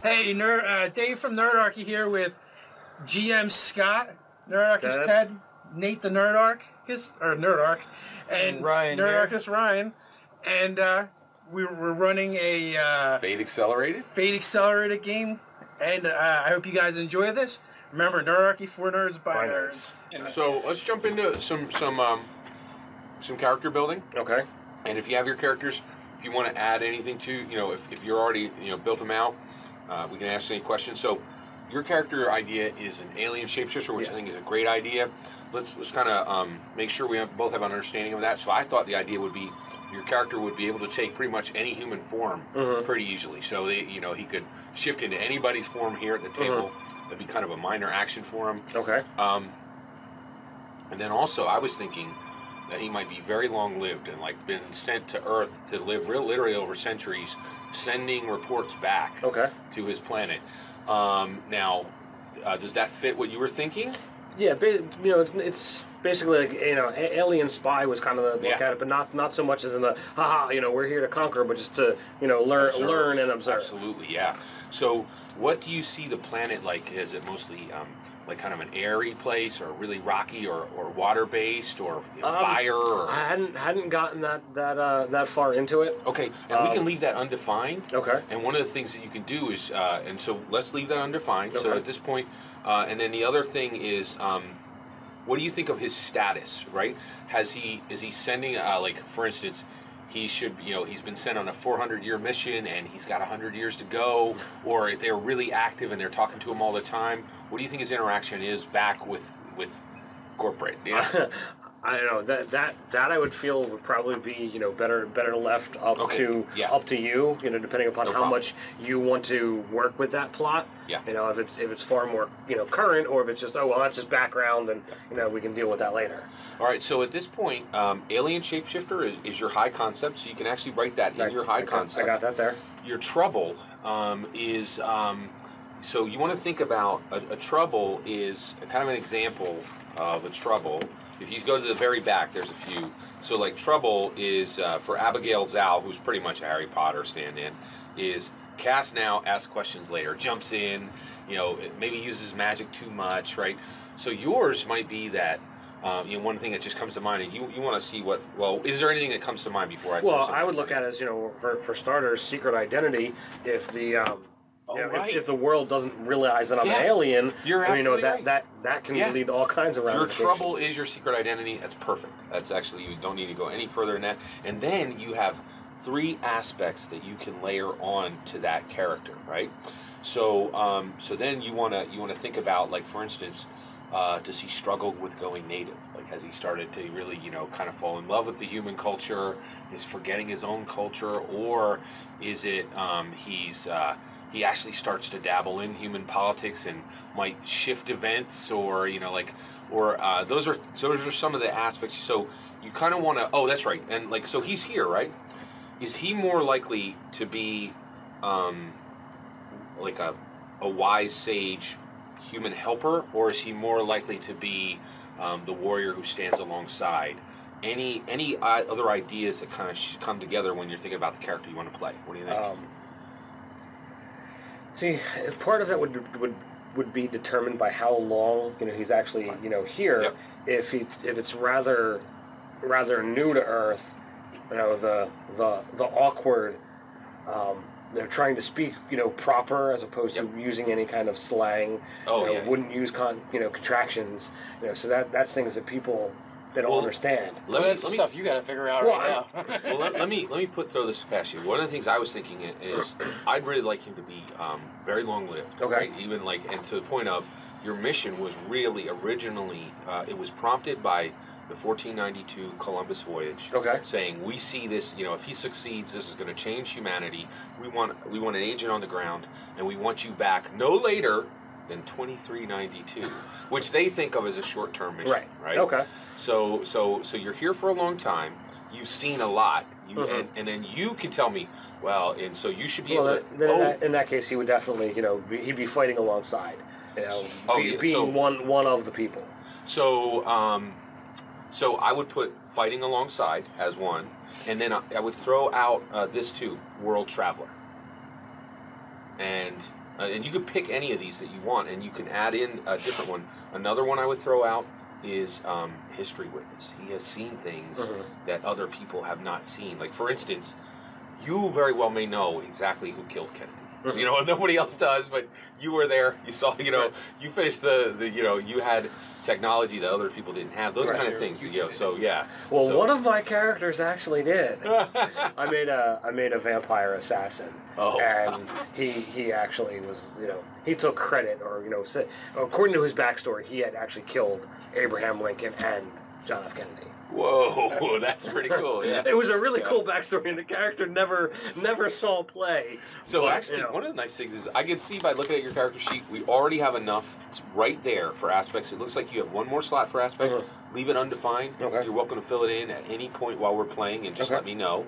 Hey, Dave from Nerdarchy here with GM Scott, Nerdarchist Ted, Nate the Nerdarch, and Ryan Nerdarchist Ryan, and we're running a Fate Accelerated game, and I hope you guys enjoy this. Remember, Nerdarchy for nerds by nerds. So let's jump into some character building. Okay. And if you have your characters, if you want to add anything to, if you're already built them out, we can ask any questions. So your character idea is an alien shapeshifter, which I think is a great idea. Let's kind of make sure we both have an understanding of that. So I thought the idea would be your character would be able to take pretty much any human form pretty easily. So he could shift into anybody's form here at the table. That'd be kind of a minor action for him. Okay. And then also I was thinking that he might be very long-lived and been sent to Earth to live literally over centuries, sending reports back to his planet. Now, does that fit what you were thinking? Yeah, it's basically like Alien Spy was kind of the look at it, but not so much as in the we're here to conquer, but just to learn and observe. Absolutely, yeah. So, what do you see the planet like? Is it mostly kind of an airy place, or really rocky, or water based, or fire? Or... I hadn't gotten that far into it. Okay, and we can leave that undefined. Okay. And one of the things that you can do is, and so let's leave that undefined. Okay. So at this point, and then the other thing is, what do you think of his status? Right? Is he sending for instance? He should, he's been sent on a 400-year mission and he's got 100 years to go, or if they're really active and they're talking to him all the time, what do you think his interaction is back with corporate? Yeah. I don't know, that I would feel would probably be better left up to you, depending upon how much you want to work with that plot. Yeah. If it's far more current, or if it's just that's just background and we can deal with that later. All right. So at this point, alien shapeshifter is your high concept, so you can actually write that in your high concept. I got that there. Your trouble is so you want to think about a trouble is kind of an example of a trouble. If you go to the very back, there's a few. So trouble is for Abigail Zal, who's pretty much a Harry Potter stand-in, is cast now, ask questions later, jumps in, maybe uses magic too much, right? So yours might be that, one thing that just comes to mind, and you want to see is there anything that comes to mind before I? Well, I would look at it as for starters, secret identity. If the if the world doesn't realize that I'm an alien, you're absolutely right. that can lead to all kinds of ramifications. Your trouble is your secret identity. That's perfect. That's actually, you don't need to go any further than that. And then you have 3 aspects that you can layer on to that character, right? So then you want to think about, for instance, does he struggle with going native? Has he started to really kind of fall in love with the human culture? Is forgetting his own culture, or is it he actually starts to dabble in human politics and might shift events, or those are some of the aspects. So you kind of want to. Oh, that's right. And so he's here, right? Is he more likely to be a wise sage human helper, or is he more likely to be the warrior who stands alongside? Any other ideas that kind of come together when you're thinking about the character you want to play? What do you think? See, part of it would be determined by how long he's actually here. Yep. If it's rather new to Earth, the awkward, they're trying to speak proper as opposed to using any kind of slang. Wouldn't use contractions. So that's things that people they don't understand. That's stuff you got to figure out right now. let me throw this past you. One of the things I was thinking is I'd really like him to be very long-lived. Okay. Right? Even and to the point of your mission was really originally it was prompted by the 1492 Columbus voyage. Okay. Saying we see this, if he succeeds, this is going to change humanity. We want an agent on the ground, and we want you back no later than 2392, which they think of as a short-term mission. Right. Okay. So you're here for a long time. You've seen a lot, and then you can tell me, and so you should be able to. In that case, he would definitely, he'd be fighting alongside, being one of the people. So I would put fighting alongside as one, and then I would throw out this too, world traveler. And And you could pick any of these that you want, and you can add in a different one. Another one I would throw out is history witness. He has seen things that other people have not seen. Like, for instance, you very well may know exactly who killed Kennedy. You know, nobody else does, but you were there. You saw, you know, you faced the you know, you had technology that other people didn't have. Those kind of things. You know, so yeah. Well, one of my characters actually did. I made a vampire assassin. Oh. And he actually was, you know, he took credit, or, you know, said, according to his backstory, he had actually killed Abraham Lincoln and John F. Kennedy. Whoa, that's pretty cool. Yeah. It was a really cool backstory, and the character never saw play. So but, actually, you know, one of the nice things is I can see by looking at your character sheet, we already have enough right there for aspects. It looks like you have one more slot for aspect. Leave it undefined. Okay. You're welcome to fill it in at any point while we're playing, and just let me know.